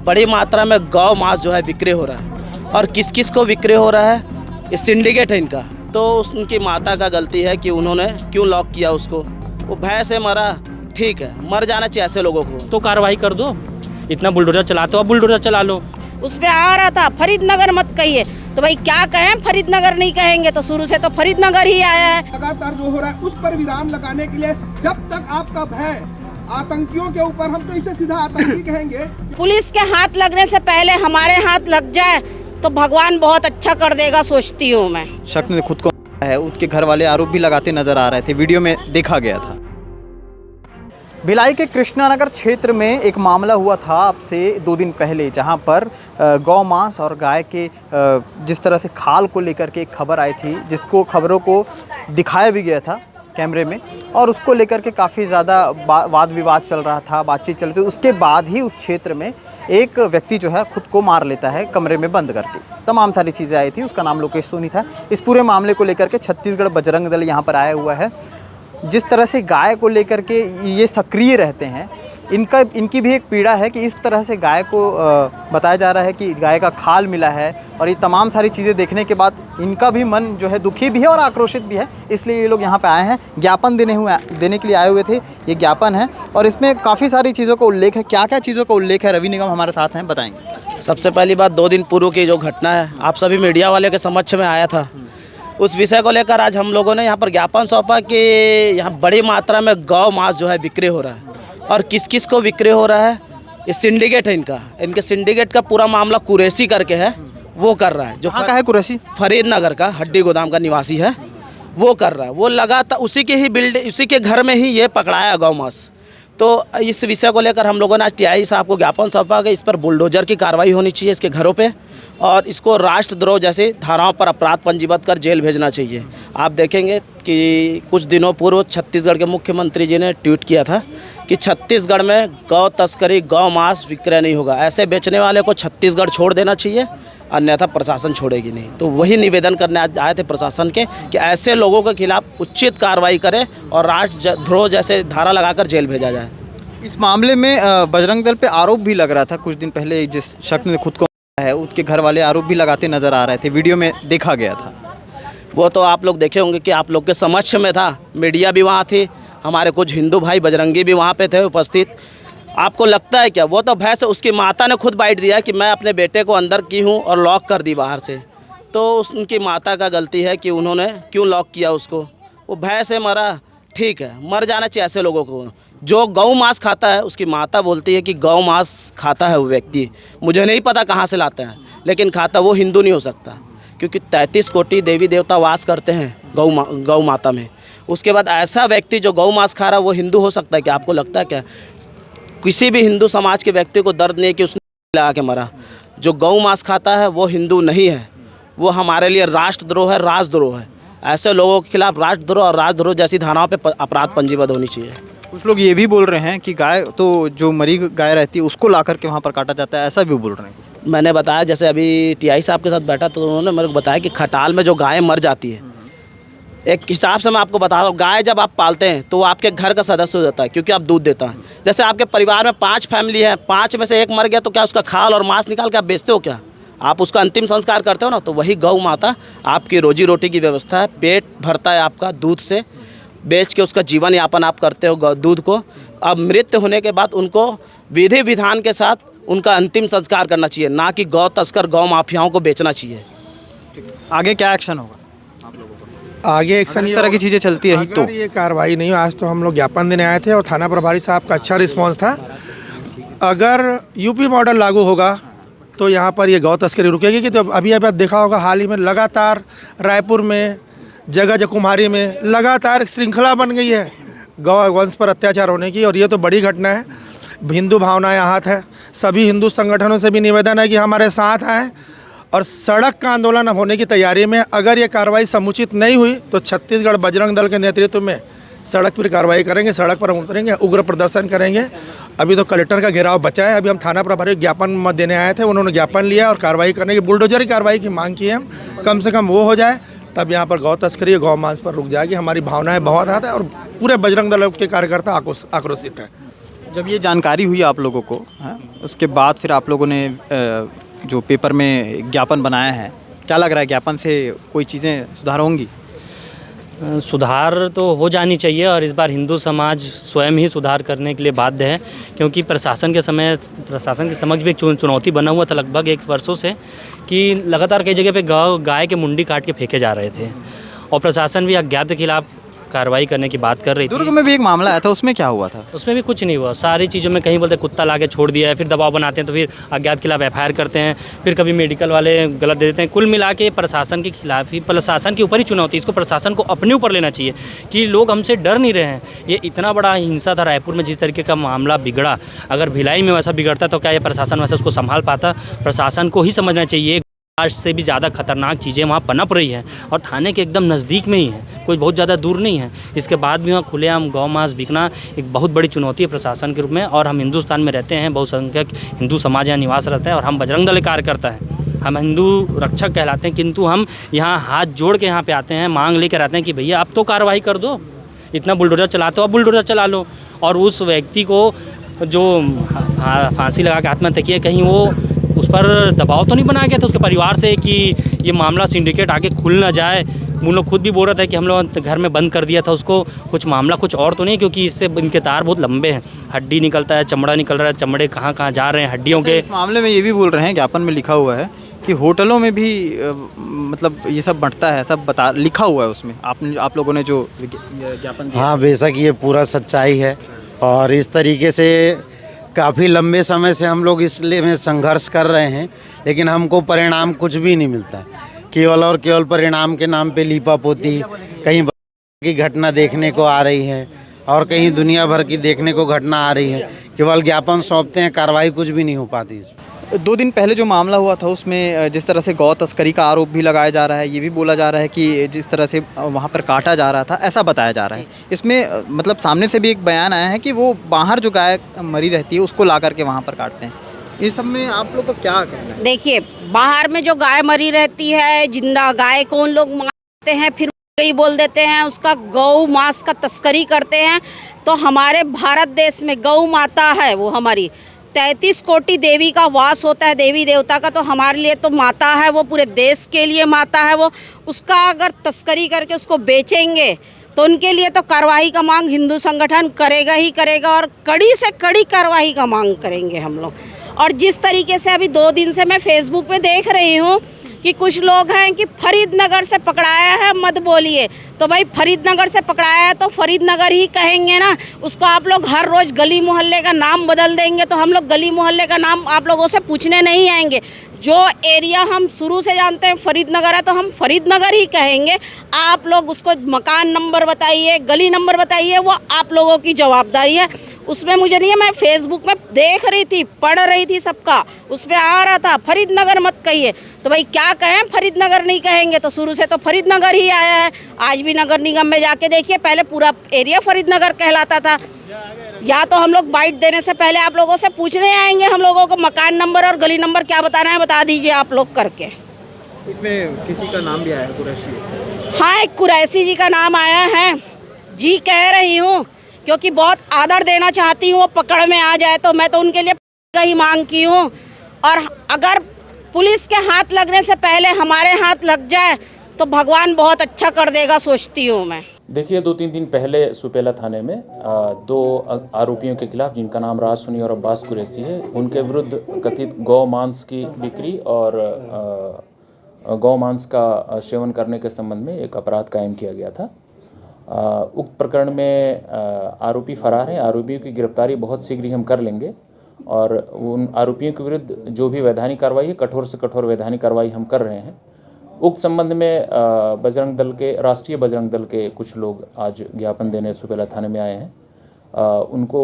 बड़ी मात्रा में गौ मांस जो है विक्रय हो रहा है। और किस किस को विक्रय हो रहा है, ये सिंडिकेट है इनका। तो उनकी माता का गलती है कि उन्होंने क्यों लॉक किया उसको। वो भय से मरा, ठीक है, मर जाना चाहिए ऐसे लोगों को। तो कार्रवाई कर दो, इतना बुलडोजर चलाते हो, अब बुलडोजर चला लो। उस पे आ रहा था फरीदनगर मत कहिए, तो भाई क्या कहें, फरीदनगर नहीं कहेंगे तो शुरू से तो फरीदनगर ही आया है। लगातार जो हो रहा है उस पर विराम लगाने के लिए जब तक आपका भय आतंकियों के ऊपर, हम तो इसे सीधा आतंकी कहेंगे, पुलिस के हाथ लगने से पहले हमारे हाथ लग जाए तो भगवान बहुत अच्छा कर देगा, सोचती हूँ मैं। शख्स ने खुद को है, उसके घर वाले आरोप भी लगाते नजर आ रहे थे, वीडियो में देखा गया था। भिलाई के कृष्णानगर क्षेत्र में एक मामला हुआ था अब से 2 दिन पहले, जहां पर गौ मांस और गाय के जिस तरह से खाल को लेकर के एक खबर आई थी, जिसको खबरों को दिखाया भी गया था कैमरे में, और उसको लेकर के काफ़ी ज़्यादा वाद विवाद चल रहा था, बातचीत चल रही थी। उसके बाद ही उस क्षेत्र में एक व्यक्ति जो है खुद को मार लेता है कमरे में बंद करके। तमाम सारी चीज़ें आई थी, उसका नाम लोकेश सोनी था। इस पूरे मामले को लेकर के छत्तीसगढ़ बजरंग दल यहाँ पर आया हुआ है। जिस तरह से गाय को लेकर के ये सक्रिय रहते हैं, इनकी भी एक पीड़ा है कि इस तरह से गाय को बताया जा रहा है कि गाय का खाल मिला है, और ये तमाम सारी चीज़ें देखने के बाद इनका भी मन जो है दुखी भी है और आक्रोशित भी है। इसलिए ये लोग यहाँ पे आए हैं, ज्ञापन देने के लिए आए हुए थे। ये ज्ञापन है और इसमें काफ़ी सारी चीज़ों का उल्लेख है। क्या क्या चीज़ों का उल्लेख है, रवि निगम हमारे साथ हैं, बताएँगे। सबसे पहली बात, 2 दिन पूर्व की जो घटना है, आप सभी मीडिया वाले के समक्ष में आया था। उस विषय को लेकर आज हम लोगों ने यहाँ पर ज्ञापन सौंपा कि यहाँ बड़ी मात्रा में गौ मांस जो है विक्रय हो रहा है। और किस किस को विक्रय हो रहा है, ये सिंडिकेट है इनका। इनके सिंडिकेट का पूरा मामला कुरैशी करके है, वो कर रहा है। जो कहाँ का है कुरैशी? फरीदनगर का हड्डी गोदाम का निवासी है, वो कर रहा है। वो लगातार उसी के ही बिल्डिंग, उसी के घर में ही ये पकड़ाया गौ मांस। तो इस विषय को लेकर हम लोगों ने आज टीआई साहब को ज्ञापन सौंपा कि इस पर बुलडोजर की कार्रवाई होनी चाहिए इसके घरों पे, और इसको राष्ट्रद्रोह जैसे धाराओं पर अपराध पंजीबद्ध कर जेल भेजना चाहिए। आप देखेंगे कि कुछ दिनों पूर्व छत्तीसगढ़ के मुख्यमंत्री जी ने ट्वीट किया था कि छत्तीसगढ़ में गौ तस्करी, गौ मांस विक्रय नहीं होगा। ऐसे बेचने वाले को छत्तीसगढ़ छोड़ देना चाहिए, अन्यथा प्रशासन छोड़ेगी नहीं। तो वही निवेदन करने आज आए थे प्रशासन के कि ऐसे लोगों के खिलाफ उचित कार्रवाई करें और राष्ट्रद्रोह जैसे धारा लगाकर जेल भेजा जाए। इस मामले में बजरंग दल पे आरोप भी लग रहा था कुछ दिन पहले, जिस शख्स ने खुद को है, उसके घर वाले आरोप भी लगाते नजर आ रहे थे, वीडियो में देखा गया था। वो तो आप लोग देखे होंगे कि आप लोग के समक्ष में था, मीडिया भी वहाँ थी, हमारे कुछ हिंदू भाई बजरंगी भी वहाँ पे थे उपस्थित। आपको लगता है क्या, वो तो भय से उसकी माता ने खुद बाइट दिया कि मैं अपने बेटे को अंदर की हूँ और लॉक कर दी बाहर से। तो उनकी माता का गलती है कि उन्होंने क्यों लॉक किया उसको। वो भय से मरा, ठीक है, मर जाना चाहिए ऐसे लोगों को। जो गौ मांस खाता है, उसकी माता बोलती है कि गौ मांस खाता है वो व्यक्ति, मुझे नहीं पता कहाँ से लाते हैं, लेकिन खाता वो हिंदू नहीं हो सकता, क्योंकि 33 कोटि देवी देवता वास करते हैं गौ माता में। उसके बाद ऐसा व्यक्ति जो गौ मांस खा रहा है वो हिंदू हो सकता है क्या? आपको लगता है क्या? किसी भी हिंदू समाज के व्यक्ति को दर्द नहीं है कि उसने लगा के मरा। जो गौ मांस खाता है वो हिंदू नहीं है, वो हमारे लिए राष्ट्रद्रोह है, राजद्रोह है। ऐसे लोगों के खिलाफ राष्ट्रद्रोह और राजद्रोह जैसी धाराओं पे अपराध पंजीबद्ध होनी चाहिए। कुछ लोग ये भी बोल रहे हैं कि गाय तो जो मरी गाय रहती है उसको ला करके वहाँ पर काटा जाता है, ऐसा भी बोल रहे हैं। मैंने बताया, जैसे अभी टीआई साहब के साथ बैठा तो उन्होंने मेरे को बताया कि खटाल में जो गाय मर जाती है, एक हिसाब से मैं आपको बता रहा हूँ, गाय जब आप पालते हैं तो वो आपके घर का सदस्य हो जाता है, क्योंकि आप दूध देता है। जैसे आपके परिवार में 5 फैमिली है, 5 में से एक मर गया तो क्या उसका खाल और मांस निकाल के आप बेचते हो क्या? आप उसका अंतिम संस्कार करते हो ना। तो वही गौ माता आपकी रोजी रोटी की व्यवस्था है, पेट भरता है आपका दूध से, बेच के उसका जीवन यापन आप करते हो दूध को। अब मृत्यु होने के बाद उनको विधि विधान के साथ उनका अंतिम संस्कार करना चाहिए, ना कि गौ तस्कर, गौ माफियाओं को बेचना चाहिए। आगे क्या एक्शन होगा? आगे एक्शन इस तरह की चीज़ें चलती रही तो ये कार्रवाई नहीं हुई। आज तो हम लोग ज्ञापन देने आए थे और थाना प्रभारी साहब का अच्छा रिस्पांस था। अगर यूपी मॉडल लागू होगा तो यहाँ पर ये गौ तस्करी रुकेगी। कि तो अभी आप देखा होगा, हाल ही में लगातार रायपुर में, जगह कुम्हारी में लगातार श्रृंखला बन गई है गौ वंश पर अत्याचार होने की, और ये तो बड़ी घटना है। हिंदू भावनाएं आहत है। सभी हिंदू संगठनों से भी निवेदन है कि हमारे साथ आएँ और सड़क का आंदोलन होने की तैयारी में। अगर ये कार्रवाई समुचित नहीं हुई तो छत्तीसगढ़ बजरंग दल के नेतृत्व में सड़क पर कार्रवाई करेंगे, सड़क पर उतरेंगे, उग्र प्रदर्शन करेंगे। अभी तो कलेक्टर का घेराव बचा है। अभी हम थाना प्रभारी ज्ञापन देने आए थे, उन्होंने ज्ञापन लिया और कार्रवाई करने की, बुलडोजर की कार्रवाई की मांग की है। हम कम से कम वो हो जाए, तब यहाँ पर गौ तस्करी, गौ मांस पर रुक जाएगी। हमारी भावनाएं बहुत आती है और पूरे बजरंग दल के कार्यकर्ता आक्रोशित हैं। जब ये जानकारी हुई आप लोगों को, हाँ, उसके बाद फिर आप लोगों ने जो पेपर में ज्ञापन बनाया है, क्या लग रहा है ज्ञापन से कोई चीज़ें सुधार होंगी? सुधार तो हो जानी चाहिए और इस बार हिंदू समाज स्वयं ही सुधार करने के लिए बाध्य है, क्योंकि प्रशासन के समक्ष भी एक चुनौती बना हुआ था लगभग 1 वर्षों से कि लगातार कई जगह पे गाय के मुंडी काट के फेंके जा रहे थे और प्रशासन भी अज्ञात के खिलाफ कार्रवाई करने की बात कर रही थी। दुर्ग में भी एक मामला आया था, उसमें क्या हुआ था? उसमें भी कुछ नहीं हुआ। सारी चीज़ों में कहीं बोलते कुत्ता ला के छोड़ दिया है, फिर दबाव बनाते हैं तो फिर अज्ञात के खिलाफ FIR करते हैं, फिर कभी मेडिकल वाले गलत दे देते हैं। कुल मिला के प्रशासन के खिलाफ ही, प्रशासन के ऊपर ही चुनौती। इसको प्रशासन को अपने ऊपर लेना चाहिए कि लोग हमसे डर नहीं रहे हैं। ये इतना बड़ा हिंसा था रायपुर में, जिस तरीके का मामला बिगड़ा, अगर भिलाई में वैसा बिगड़ता तो क्या ये प्रशासन वैसे उसको संभाल पाता? प्रशासन को ही समझना चाहिए राष्ट्र से भी ज़्यादा खतरनाक चीज़ें वहाँ पनप रही हैं और थाने के एकदम नज़दीक में ही है, कोई बहुत ज़्यादा दूर नहीं है। इसके बाद भी वहाँ खुलेआम गौ मांस बिकना एक बहुत बड़ी चुनौती है प्रशासन के रूप में। और हम हिंदुस्तान में रहते हैं, बहुसंख्यक हिंदू समाज यहाँ निवास रहता है और हम बजरंग दल कार्यकर्ता हैं, हम हिंदू रक्षक कहलाते हैं, किंतु हम यहाँ हाथ जोड़ के यहाँ पे आते हैं, मांग लेकर आते हैं कि भैया अब तो कार्रवाई कर दो, इतना बुलडोजर चलाते हो अब बुलडोजर चला लो। और उस व्यक्ति को जो फांसी लगा के आत्महत्या की है, कहीं वो उस पर दबाव तो नहीं बनाया गया था उसके परिवार से कि ये मामला सिंडिकेट आगे खुल ना जाए? वो लोग खुद भी बोल रहे थे कि हम लोग घर में बंद कर दिया था उसको, कुछ मामला कुछ और तो नहीं, क्योंकि इससे इनके तार बहुत लंबे हैं, हड्डी निकलता है, चमड़ा निकल रहा है, चमड़े कहाँ कहाँ जा रहे हैं हड्डियों के। इस मामले में ये भी बोल रहे हैं, ज्ञापन में लिखा हुआ है कि होटलों में भी मतलब ये सब बंटता है, सब लिखा हुआ है उसमें। आप लोगों ने जो ज्ञापन दिया। हाँ, बेशक ये पूरा सच्चाई है और इस तरीके से काफ़ी लंबे समय से हम लोग इसलिए में संघर्ष कर रहे हैं, लेकिन हमको परिणाम कुछ भी नहीं मिलता। केवल और केवल परिणाम के नाम पे लीपापोती, कहीं की घटना देखने को आ रही है और कहीं दुनिया भर की देखने को घटना आ रही है। केवल ज्ञापन सौंपते हैं, कार्रवाई कुछ भी नहीं हो पाती। 2 दिन पहले जो मामला हुआ था उसमें जिस तरह से गौ तस्करी का आरोप भी लगाया जा रहा है, ये भी बोला जा रहा है कि जिस तरह से वहाँ पर काटा जा रहा था, ऐसा बताया जा रहा है। इसमें मतलब सामने से भी एक बयान आया है कि वो बाहर जो गाय मरी रहती है उसको ला करके वहाँ पर काटते हैं। इस सब में आप लोग को क्या कहना है? देखिए, बाहर में जो गाय मरी रहती है, जिंदा गाय को उन लोग मारते हैं, फिर कई बोल देते हैं उसका गौ मांस का तस्करी करते हैं। तो हमारे भारत देश में गौ माता है, वो हमारी 33 कोटि देवी का वास होता है, देवी देवता का, तो हमारे लिए तो माता है, वो पूरे देश के लिए माता है। वो उसका अगर तस्करी करके उसको बेचेंगे तो उनके लिए तो कार्रवाई का मांग हिंदू संगठन करेगा ही करेगा और कड़ी से कड़ी कार्रवाई का मांग करेंगे हम लोग। और जिस तरीके से अभी 2 दिन से मैं फेसबुक पे देख रही हूँ कि कुछ लोग हैं कि फरीदनगर से पकड़ाया है, मत बोलिए। तो भाई फरीदनगर से पकड़ाया है तो फरीदनगर ही कहेंगे ना, उसको आप लोग हर रोज़ गली मोहल्ले का नाम बदल देंगे तो हम लोग गली मोहल्ले का नाम आप लोगों से पूछने नहीं आएंगे। जो एरिया हम शुरू से जानते हैं फरीदनगर है तो हम फरीदनगर ही कहेंगे। आप लोग उसको मकान नंबर बताइए, गली नंबर बताइए, वो आप लोगों की जवाबदारी है। उसमें मुझे नहीं है, मैं फेसबुक में देख रही थी, पढ़ रही थी, सबका उस पर आ रहा था फरीदनगर मत कहिए। तो भाई क्या कहें, फरीदनगर नहीं कहेंगे तो शुरू से तो फरीदनगर ही आया है। आज भी नगर निगम में जाके देखिए, पहले पूरा एरिया फरीदनगर कहलाता था। या तो हम लोग बाइट देने से पहले आप लोगों से पूछने आएंगे, हम लोगों को मकान नंबर और गली नंबर क्या बताना है बता दीजिए आप लोग करके। इसमें किसी का नाम भी आया है, कुरैशी। हाँ, एक कुरैशी जी का नाम आया है जी, कह रही हूँ क्योंकि बहुत आदर देना चाहती हूँ। वो पकड़ में आ जाए तो मैं तो उनके लिए का ही मांग की हूँ, और अगर पुलिस के हाथ लगने से पहले हमारे हाथ लग जाए तो भगवान बहुत अच्छा कर देगा, सोचती हूँ मैं। देखिए, 2-3 दिन पहले सुपेला थाने में 2 आरोपियों के खिलाफ, जिनका नाम राज सुनी और अब्बास कुरैशी है, उनके विरुद्ध कथित गौ मांस की बिक्री और गौ मांस का सेवन करने के संबंध में एक अपराध कायम किया गया था। उक्त प्रकरण में आरोपी फरार हैं। आरोपियों की गिरफ्तारी बहुत शीघ्र ही हम कर लेंगे और उन आरोपियों के विरुद्ध जो भी वैधानिक कार्रवाई है, कठोर से कठोर वैधानिक कार्रवाई हम कर रहे हैं। उक्त संबंध में बजरंग दल के, राष्ट्रीय बजरंग दल के कुछ लोग आज ज्ञापन देने सुपेला थाने में आए हैं। उनको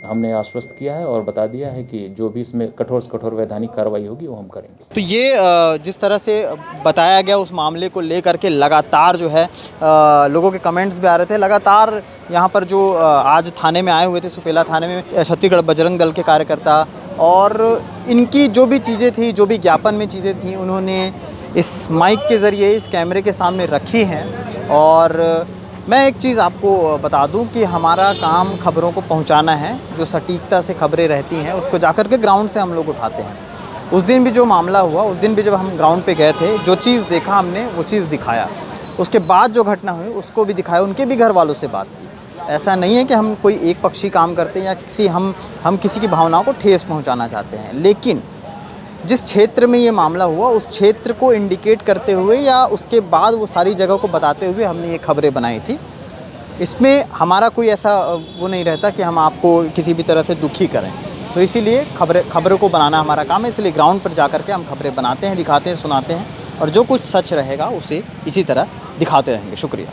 हमने आश्वस्त किया है और बता दिया है कि जो भी इसमें कठोर से कठोर वैधानिक कार्रवाई होगी वो हम करेंगे। तो ये जिस तरह से बताया गया उस मामले को लेकर के लगातार जो है लोगों के कमेंट्स भी आ रहे थे। लगातार यहाँ पर जो आज थाने में आए हुए थे, सुपेला थाने में, छत्तीसगढ़ बजरंग दल के कार्यकर्ता, और इनकी जो भी चीज़ें थी, जो भी ज्ञापन में चीज़ें थी, उन्होंने इस माइक के ज़रिए, इस कैमरे के सामने रखी हैं और मैं एक चीज़ आपको बता दूं कि हमारा काम खबरों को पहुंचाना है, जो सटीकता से खबरें रहती हैं उसको जाकर के ग्राउंड से हम लोग उठाते हैं। उस दिन भी जो मामला हुआ, उस दिन भी जब हम ग्राउंड पे गए थे, जो चीज़ देखा हमने वो चीज़ दिखाया। उसके बाद जो घटना हुई उसको भी दिखाया, उनके भी घर वालों से बात की। ऐसा नहीं है कि हम कोई एक पक्षी काम करते हैं या हम किसी की भावनाओं को ठेस पहुँचाना चाहते हैं, लेकिन जिस क्षेत्र में ये मामला हुआ उस क्षेत्र को इंडिकेट करते हुए या उसके बाद वो सारी जगह को बताते हुए हमने ये खबरें बनाई थी। इसमें हमारा कोई ऐसा वो नहीं रहता कि हम आपको किसी भी तरह से दुखी करें, तो इसीलिए खबरों को बनाना हमारा काम है। इसलिए ग्राउंड पर जाकर के हम खबरें बनाते हैं, दिखाते हैं, सुनाते हैं और जो कुछ सच रहेगा उसे इसी तरह दिखाते रहेंगे। शुक्रिया।